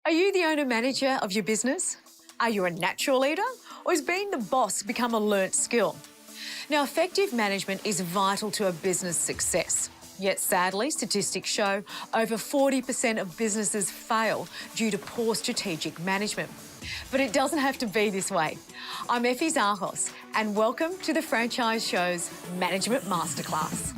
Are you the owner-manager of your business? Are you a natural leader? Or has being the boss become a learnt skill? Now, effective management is vital to a business success. Yet sadly, statistics show over 40% of businesses fail due to poor strategic management. But it doesn't have to be this way. I'm Effie Zahos, and welcome to the Franchise Show's Management Masterclass.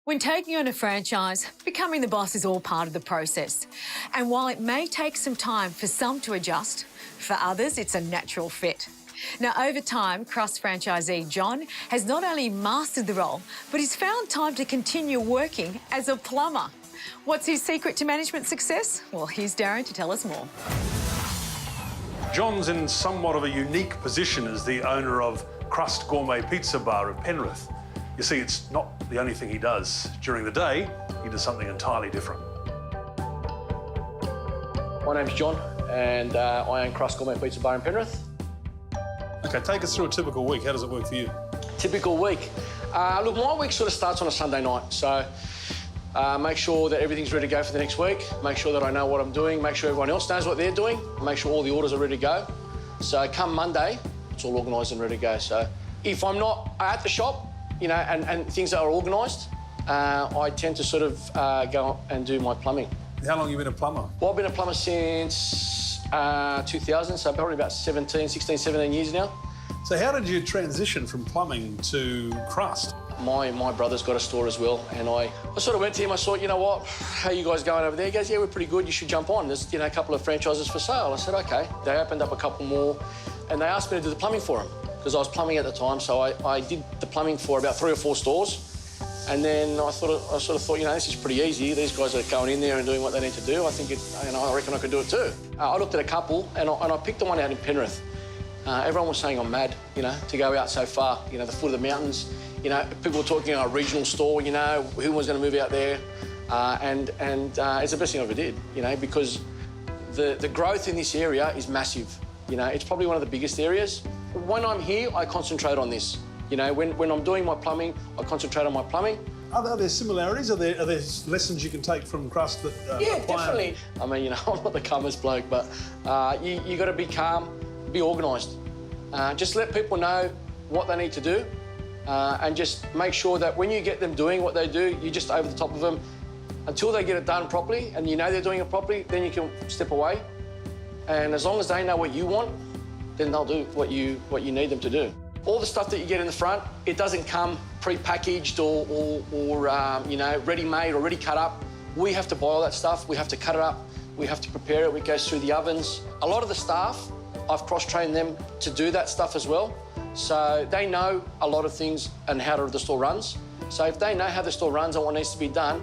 When taking on a franchise, becoming the boss is all part of the process. And while it may take some time for some to adjust, for others it's a natural fit. Now, over time, Crust franchisee John has not only mastered the role, but he's found time to continue working as a plumber. What's his secret to management success? Well, here's Darren to tell us more. John's in somewhat of a unique position as the owner of Crust Gourmet Pizza Bar in Penrith. You see, it's not the only thing he does. During the day, he does something entirely different. My name's John, and I own Crust Gourmet Pizza Bar in Penrith. OK, take us through a typical week. How does it work for you? Typical week? Look, my week sort of starts on a Sunday night, so make sure that everything's ready to go for the next week, make sure that I know what I'm doing, make sure everyone else knows what they're doing, make sure all the orders are ready to go. So come Monday, it's all organised and ready to go. So if I'm not at the shop, you know, and things that are organised, I tend to sort of go and do my plumbing. How long have you been a plumber? Well, I've been a plumber since 2000, so probably about 16, 17 years now. So how did you transition from plumbing to Crust? My brother's got a store as well, and I sort of went to him, I thought, you know what, how are you guys going over there? He goes, yeah, we're pretty good, you should jump on. There's, you know, a couple of franchises for sale. I said, OK. They opened up a couple more, and they asked me to do the plumbing for them, because I was plumbing at the time, so I did the plumbing for about 3 or 4 stores. And then I sort of thought, you know, this is pretty easy. These guys are going in there and doing what they need to do. I think, I reckon I could do it too. I looked at a couple, and I picked the one out in Penrith. Everyone was saying I'm mad, you know, to go out so far, you know, the foot of the mountains. You know, people were talking about a regional store, you know, who was going to move out there. And it's the best thing I ever did, you know, because the growth in this area is massive. You know, it's probably one of the biggest areas. When I'm here, I concentrate on this. You know, when I'm doing my plumbing, I concentrate on my plumbing. Are there similarities? Are there lessons you can take from Crust that yeah, apply? Definitely. I mean, you know, I'm not the calmest bloke, but you got to be calm, be organised. Just let people know what they need to do, and just make sure that when you get them doing what they do, you're just over the top of them until they get it done properly, and you know they're doing it properly. Then you can step away, and as long as they know what you want, then they'll do what you need them to do. All the stuff that you get in the front, it doesn't come pre-packaged or you know, ready-made or ready cut up. We have to buy all that stuff. We have to cut it up. We have to prepare it. It goes through the ovens. A lot of the staff, I've cross-trained them to do that stuff as well. So they know a lot of things and how the store runs. So if they know how the store runs and what needs to be done,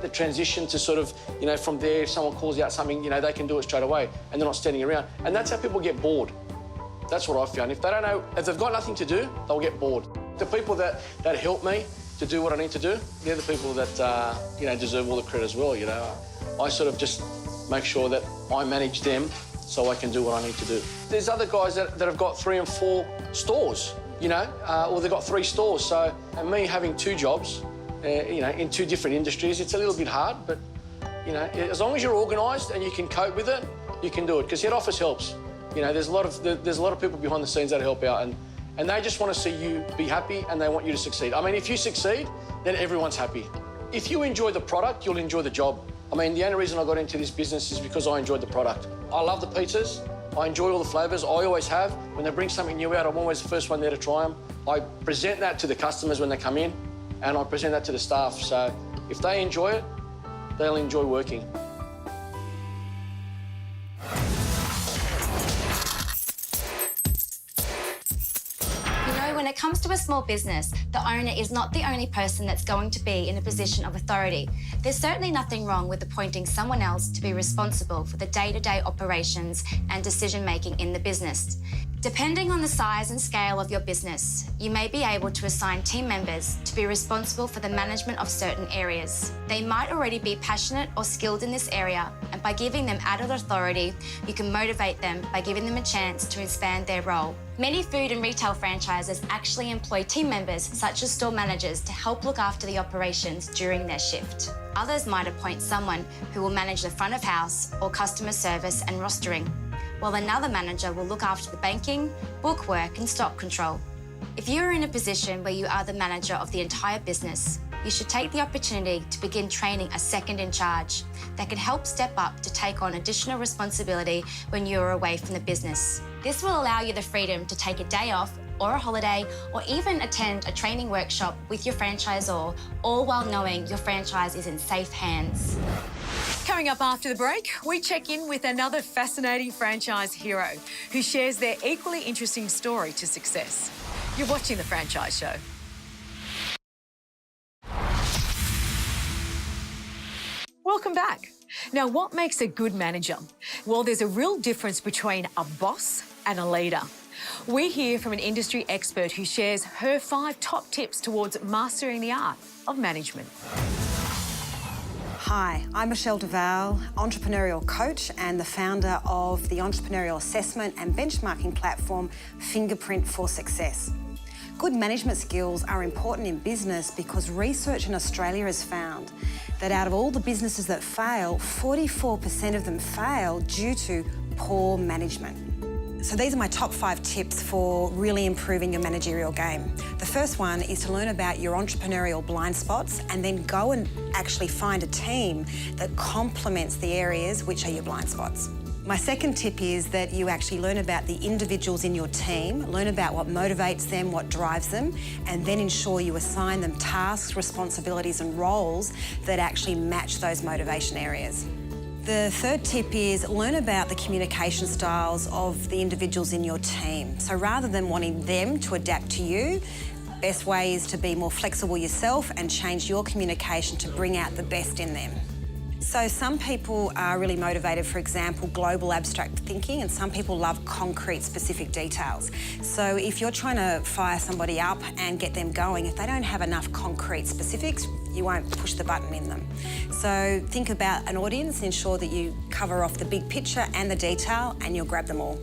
the transition to sort of, you know, from there, if someone calls out something, you know, they can do it straight away and they're not standing around. And that's how people get bored. That's what I've found. If they don't know, if they've got nothing to do, they'll get bored. The people that help me to do what I need to do, they're the people that, you know, deserve all the credit as well, you know. I sort of just make sure that I manage them so I can do what I need to do. There's other guys that have got 3 and 4 stores, you know, or they've got 3 stores. So, and me having 2 jobs, you know, in 2 different industries, it's a little bit hard, but, you know, as long as you're organised and you can cope with it, you can do it, because head office helps. You know, there's a lot of people behind the scenes that help out, and they just want to see you be happy and they want you to succeed. I mean, if you succeed, then everyone's happy. If you enjoy the product, you'll enjoy the job. I mean, the only reason I got into this business is because I enjoyed the product. I love the pizzas. I enjoy all the flavours. I always have. When they bring something new out, I'm always the first one there to try them. I present that to the customers when they come in, and I present that to the staff. So if they enjoy it, they'll enjoy working. When it comes to a small business, the owner is not the only person that's going to be in a position of authority. There's certainly nothing wrong with appointing someone else to be responsible for the day-to-day operations and decision-making in the business. Depending on the size and scale of your business, you may be able to assign team members to be responsible for the management of certain areas. They might already be passionate or skilled in this area, and by giving them added authority, you can motivate them by giving them a chance to expand their role. Many food and retail franchises actually employ team members, such as store managers, to help look after the operations during their shift. Others might appoint someone who will manage the front of house or customer service and rostering, while another manager will look after the banking, bookwork and stock control. If you are in a position where you are the manager of the entire business, you should take the opportunity to begin training a second in charge that can help step up to take on additional responsibility when you are away from the business. This will allow you the freedom to take a day off or a holiday, or even attend a training workshop with your franchisor, all while knowing your franchise is in safe hands. Coming up after the break, we check in with another fascinating franchise hero who shares their equally interesting story to success. You're watching The Franchise Show. Welcome back. Now, what makes a good manager? Well, there's a real difference between a boss and a leader. We hear from an industry expert who shares her 5 top tips towards mastering the art of management. Hi, I'm Michelle Duval, entrepreneurial coach and the founder of the entrepreneurial assessment and benchmarking platform Fingerprint for Success. Good management skills are important in business because research in Australia has found that out of all the businesses that fail, 44% of them fail due to poor management. So these are my top 5 tips for really improving your managerial game. The first one is to learn about your entrepreneurial blind spots and then go and actually find a team that complements the areas which are your blind spots. My second tip is that you actually learn about the individuals in your team, learn about what motivates them, what drives them, and then ensure you assign them tasks, responsibilities and roles that actually match those motivation areas. The third tip is learn about the communication styles of the individuals in your team. So rather than wanting them to adapt to you, best way is to be more flexible yourself and change your communication to bring out the best in them. So some people are really motivated, for example, global abstract thinking, and some people love concrete specific details. So if you're trying to fire somebody up and get them going, if they don't have enough concrete specifics, you won't push the button in them. So think about an audience, ensure that you cover off the big picture and the detail, and you'll grab them all.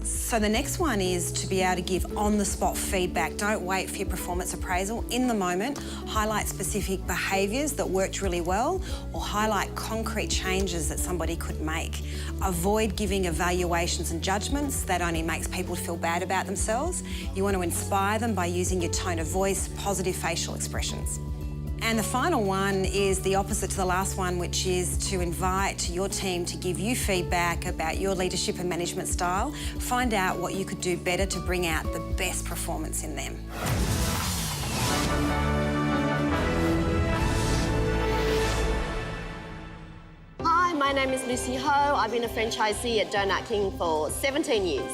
So the next one is to be able to give on-the-spot feedback. Don't wait for your performance appraisal. In the moment, highlight specific behaviours that worked really well or highlight concrete changes that somebody could make. Avoid giving evaluations and judgments. That only makes people feel bad about themselves. You want to inspire them by using your tone of voice, positive facial expressions. And the final one is the opposite to the last one, which is to invite your team to give you feedback about your leadership and management style. Find out what you could do better to bring out the best performance in them. Hi, my name is Lucy Ho. I've been a franchisee at Donut King for 17 years.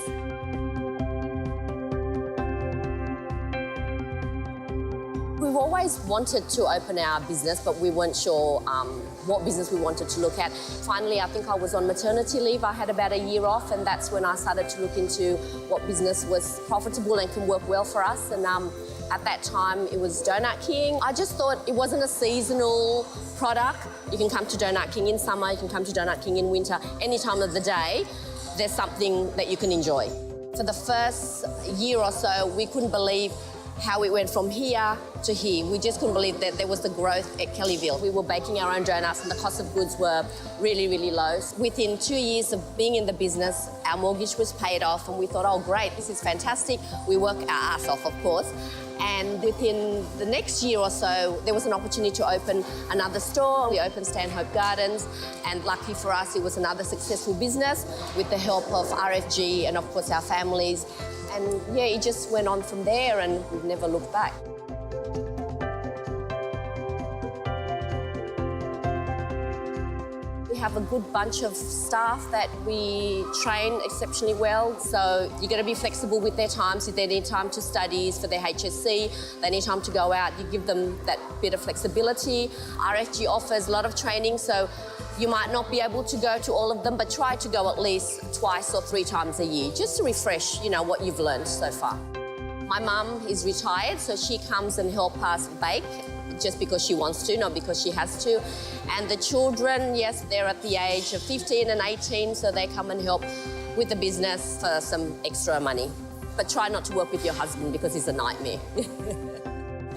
We've always wanted to open our business, but we weren't sure what business we wanted to look at. Finally, I think I was on maternity leave. I had about a year off, and that's when I started to look into what business was profitable and can work well for us. And at that time, it was Donut King. I just thought it wasn't a seasonal product. You can come to Donut King in summer, you can come to Donut King in winter, any time of the day. There's something that you can enjoy. For the first year or so, we couldn't believe how it went from here to here. We just couldn't believe that there was the growth at Kellyville. We were baking our own donuts and the cost of goods were really, really low. Within 2 years of being in the business, our mortgage was paid off and we thought, oh great, this is fantastic. We work our ass off, of course. And within the next year or so, there was an opportunity to open another store. We opened Stanhope Gardens, and lucky for us, it was another successful business with the help of RFG and of course our families. And yeah, it just went on from there and we've never looked back. We We have a good bunch of staff that we train exceptionally well. So you've got to be flexible with their times. If they need time to study for their HSC, they need time to go out, you give them that bit of flexibility. RFG offers a lot of training, so you might not be able to go to all of them, but try to go at least twice or 3 times a year, just to refresh, what you've learned so far. My mum is retired, so she comes and helps us bake just because she wants to, not because she has to. And the children, yes, they're at the age of 15 and 18, so they come and help with the business for some extra money. But try not to work with your husband because he's a nightmare.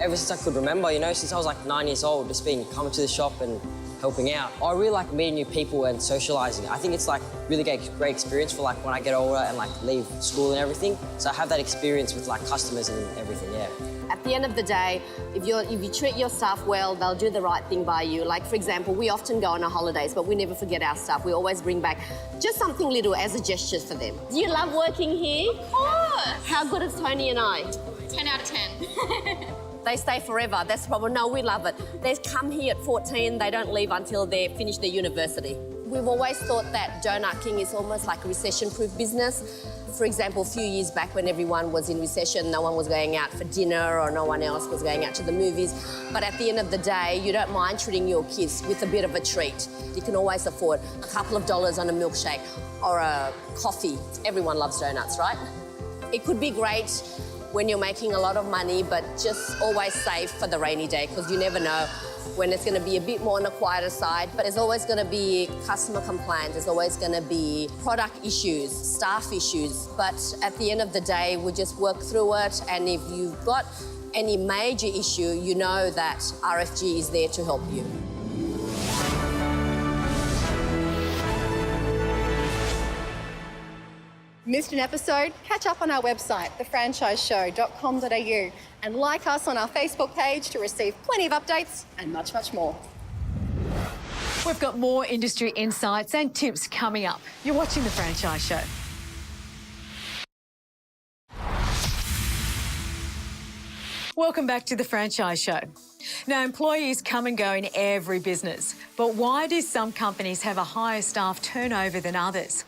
Ever since I could remember, since I was like 9 years old, just coming to the shop and helping out. I really like meeting new people and socialising. I think it's really great experience for when I get older and leave school and everything. So I have that experience with customers and everything, yeah. At the end of the day, if you treat your staff well, they'll do the right thing by you. For example, we often go on our holidays, but we never forget our staff. We always bring back just something little as a gesture for them. Do you love working here? Of course. How good is Tony and I? 10 out of 10. They stay forever. That's the problem. No, we love it. They come here at 14. They don't leave until they finish their university. We've always thought that Donut King is almost like a recession-proof business. For example, a few years back when everyone was in recession, no one was going out for dinner or no one else was going out to the movies. But at the end of the day, you don't mind treating your kids with a bit of a treat. You can always afford a couple of dollars on a milkshake or a coffee. Everyone loves donuts, right? It could be great when you're making a lot of money, but just always save for the rainy day because you never know when it's going to be a bit more on the quieter side. But there's always going to be customer complaints, there's always going to be product issues, staff issues. But at the end of the day, we just work through it. And if you've got any major issue, you know that RFG is there to help you. Missed an episode? Catch up on our website, thefranchiseshow.com.au, and like us on our Facebook page to receive plenty of updates and much, much more. We've got more industry insights and tips coming up. You're watching The Franchise Show. Welcome back to The Franchise Show. Now, employees come and go in every business, but why do some companies have a higher staff turnover than others?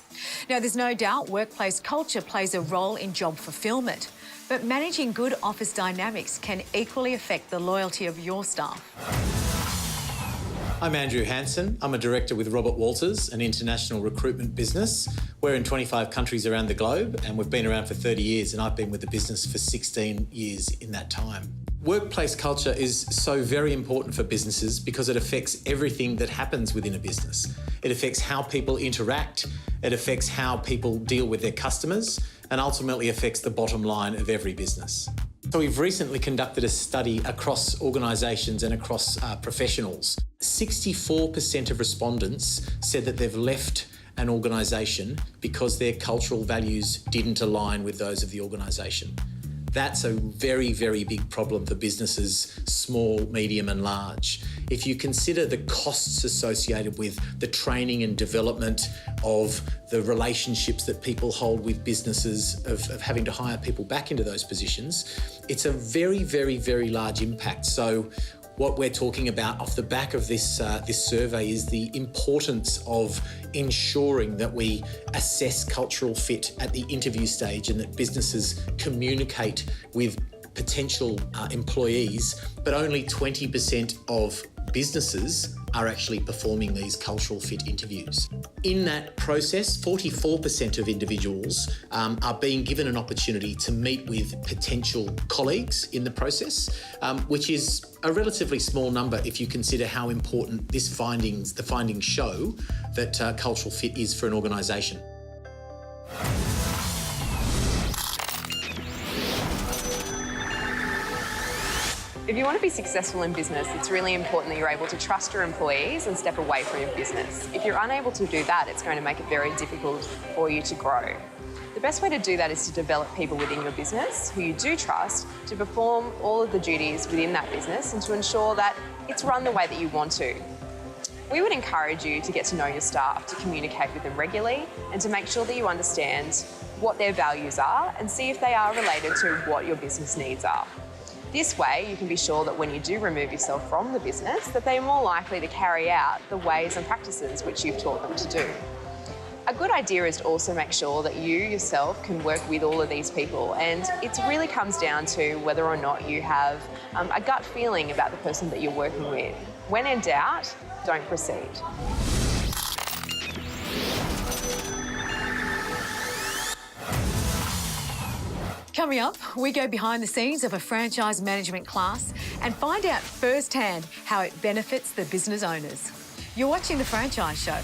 Now, there's no doubt workplace culture plays a role in job fulfilment, but managing good office dynamics can equally affect the loyalty of your staff. I'm Andrew Hansen. I'm a director with Robert Walters, an international recruitment business. We're in 25 countries around the globe and we've been around for 30 years and I've been with the business for 16 years in that time. Workplace culture is so very important for businesses because it affects everything that happens within a business. It affects how people interact, it affects how people deal with their customers, and ultimately affects the bottom line of every business. So we've recently conducted a study across organisations and across professionals. 64% of respondents said that they've left an organisation because their cultural values didn't align with those of the organisation. That's a very, very big problem for businesses, small, medium and large. If you consider the costs associated with the training and development of the relationships that people hold with businesses, of having to hire people back into those positions, it's a very, very, very large impact. So what we're talking about off the back of this survey is the importance of ensuring that we assess cultural fit at the interview stage and that businesses communicate with potential employees, but only 20% of businesses are actually performing these cultural fit interviews. In that process, 44% of individuals are being given an opportunity to meet with potential colleagues in the process, which is a relatively small number if you consider how important the findings show that cultural fit is for an organisation. If you want to be successful in business, it's really important that you're able to trust your employees and step away from your business. If you're unable to do that, it's going to make it very difficult for you to grow. The best way to do that is to develop people within your business who you do trust to perform all of the duties within that business and to ensure that it's run the way that you want to. We would encourage you to get to know your staff, to communicate with them regularly and to make sure that you understand what their values are and see if they are related to what your business needs are. This way, you can be sure that when you do remove yourself from the business, that they're more likely to carry out the ways and practices which you've taught them to do. A good idea is to also make sure that you yourself can work with all of these people, and it really comes down to whether or not you have a gut feeling about the person that you're working with. When in doubt, don't proceed. Coming up, we go behind the scenes of a franchise management class and find out firsthand how it benefits the business owners. You're watching The Franchise Show.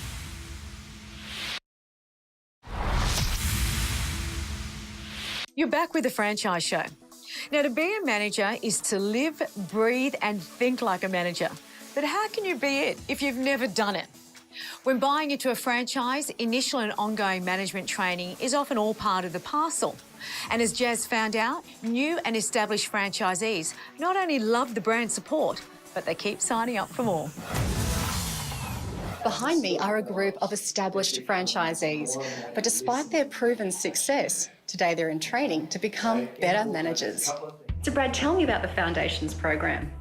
You're back with The Franchise Show. Now, to be a manager is to live, breathe and think like a manager. But how can you be it if you've never done it? When buying into a franchise, initial and ongoing management training is often all part of the parcel. And as Jazz found out, new and established franchisees not only love the brand support, but they keep signing up for more. Behind me are a group of established franchisees, but despite their proven success, today they're in training to become better managers. So Brad, tell me about the Foundations program.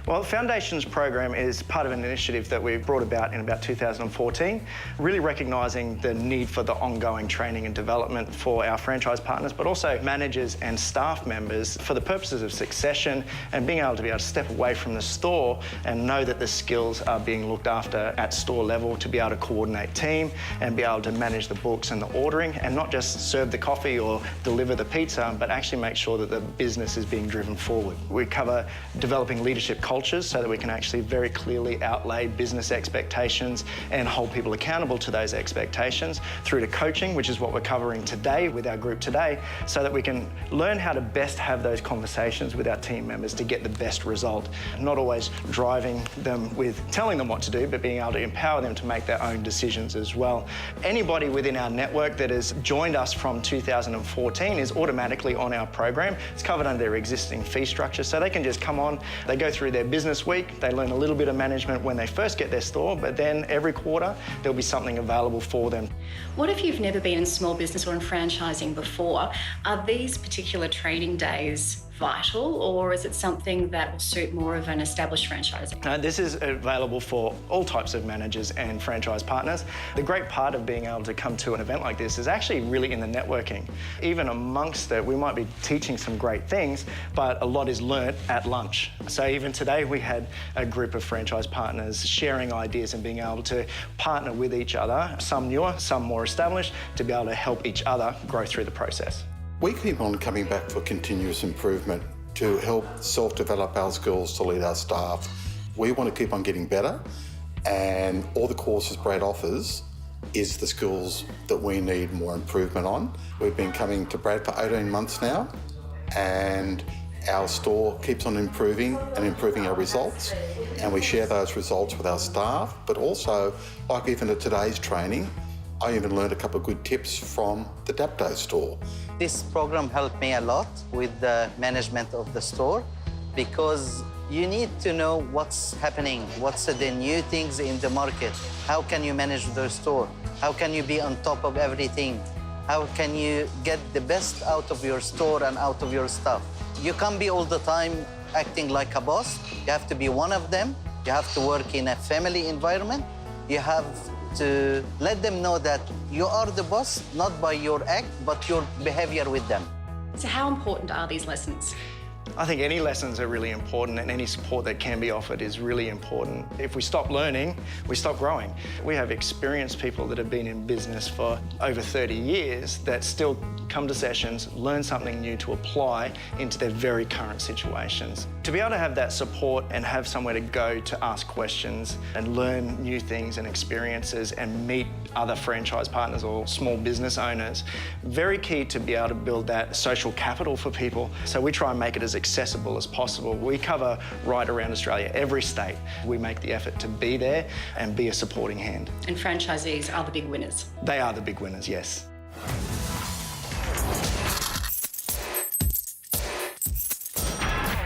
Well, the Foundations program is part of an initiative that we brought about in about 2014, really recognising the need for the ongoing training and development for our franchise partners, but also managers and staff members for the purposes of succession and being able to step away from the store and know that the skills are being looked after at store level, to be able to coordinate team and be able to manage the books and the ordering and not just serve the coffee or deliver the pizza, but actually make sure that the business is being driven forward. We cover developing leadership cultures so that we can actually very clearly outlay business expectations and hold people accountable to those expectations, through to coaching, which is what we're covering today with our group today, so that we can learn how to best have those conversations with our team members to get the best result. Not always driving them with telling them what to do, but being able to empower them to make their own decisions as well. Anybody within our network that has joined us from 2014 is automatically on our program. It's covered under their existing fee structure, so they can just come on, they go through their business week, they learn a little bit of management when they first get their store, but then every quarter there'll be something available for them. What if you've never been in small business or in franchising before? Are these particular training days vital, or is it something that will suit more of an established franchisee? This is available for all types of managers and franchise partners. The great part of being able to come to an event like this is actually really in the networking. Even amongst it, we might be teaching some great things, but a lot is learnt at lunch. So even today we had a group of franchise partners sharing ideas and being able to partner with each other, some newer, some more established, to be able to help each other grow through the process. We keep on coming back for continuous improvement to help self-develop our skills to lead our staff. We want to keep on getting better, and all the courses Brad offers is the skills that we need more improvement on. We've been coming to Brad for 18 months now, and our store keeps on improving and improving our results, and we share those results with our staff. But also, like even at today's training, I even learned a couple of good tips from the Dapto store. This program helped me a lot with the management of the store, because you need to know what's happening, what's the new things in the market. How can you manage the store? How can you be on top of everything? How can you get the best out of your store and out of your staff? You can't be all the time acting like a boss. You have to be one of them. You have to work in a family environment. You have to let them know that you are the boss, not by your act, but your behavior with them. So how important are these lessons? I think any lessons are really important, and any support that can be offered is really important. If we stop learning, we stop growing. We have experienced people that have been in business for over 30 years that still come to sessions, learn something new to apply into their very current situations. To be able to have that support and have somewhere to go to ask questions and learn new things and experiences and meet other franchise partners or small business owners, very key to be able to build that social capital for people. So we try and make it as accessible as possible. We cover right around Australia, every state. We make the effort to be there and be a supporting hand. And franchisees are the big winners? They are the big winners, yes.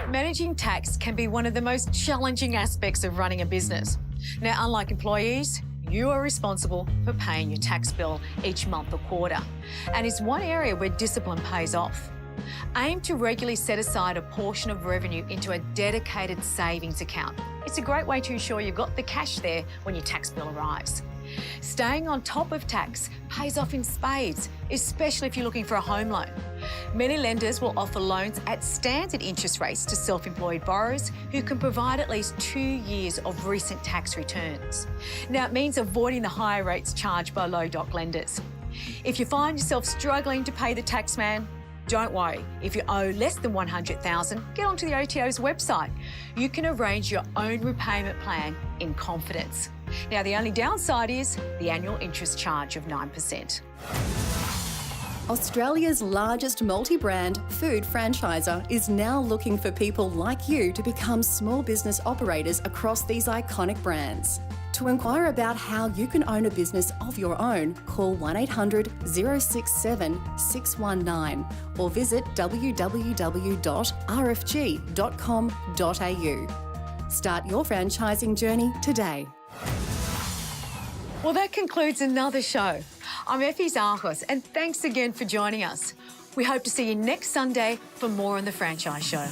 Managing tax can be one of the most challenging aspects of running a business. Now, unlike employees, you are responsible for paying your tax bill each month or quarter. And it's one area where discipline pays off. Aim to regularly set aside a portion of revenue into a dedicated savings account. It's a great way to ensure you've got the cash there when your tax bill arrives. Staying on top of tax pays off in spades, especially if you're looking for a home loan. Many lenders will offer loans at standard interest rates to self-employed borrowers who can provide at least 2 years of recent tax returns. Now, it means avoiding the higher rates charged by low-doc lenders. If you find yourself struggling to pay the tax man, don't worry. If you owe less than $100,000, get onto the ATO's website. You can arrange your own repayment plan in confidence. Now, the only downside is the annual interest charge of 9%. Australia's largest multi-brand food franchisor is now looking for people like you to become small business operators across these iconic brands. To inquire about how you can own a business of your own, call 1800 067 619 or visit www.rfg.com.au. Start your franchising journey today. Well, that concludes another show. I'm Effie Zarkos, and thanks again for joining us. We hope to see you next Sunday for more on The Franchise Show.